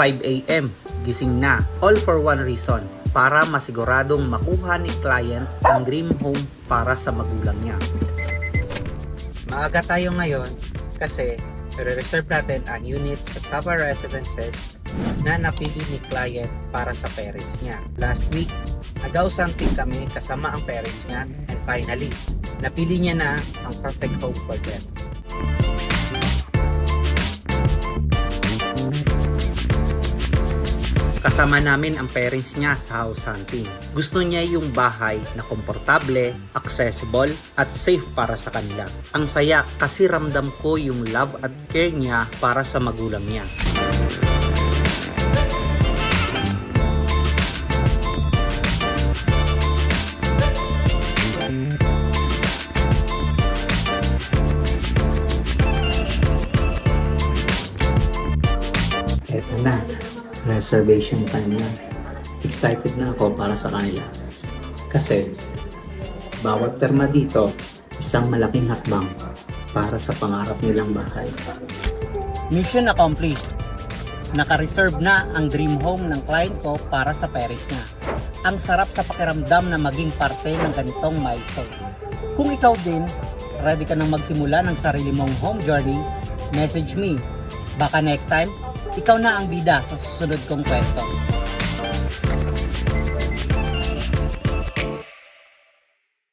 5 a.m. gising na, all for one reason, para masiguradong makuha ni client ang dream home para sa magulang niya. Maaga tayo ngayon kasi re-reserve natin ang unit sa Saba Residences na napili ni client para sa parents niya. Last week, nag-ausanting kami kasama ang parents niya, and finally, napili niya na ang perfect home for them. Kasama namin ang parents niya sa house hunting. Gusto niya yung bahay na komportable, accessible, at safe para sa kanila. Ang saya kasi ramdam ko yung love at care niya para sa magulang niya. Eto na. Reservation time na. Excited na ako para sa kanila. Kasi, bawat perma dito, isang malaking hakbang para sa pangarap nilang bahay. Mission accomplished. Naka-reserve na ang dream home ng client ko para sa parents niya. Ang sarap sa pakiramdam na maging parte ng ganitong milestone. Kung ikaw din, ready ka nang magsimula ng sarili mong home journey, message me. Baka next time, ikaw na ang bida sa susunod kong kwento.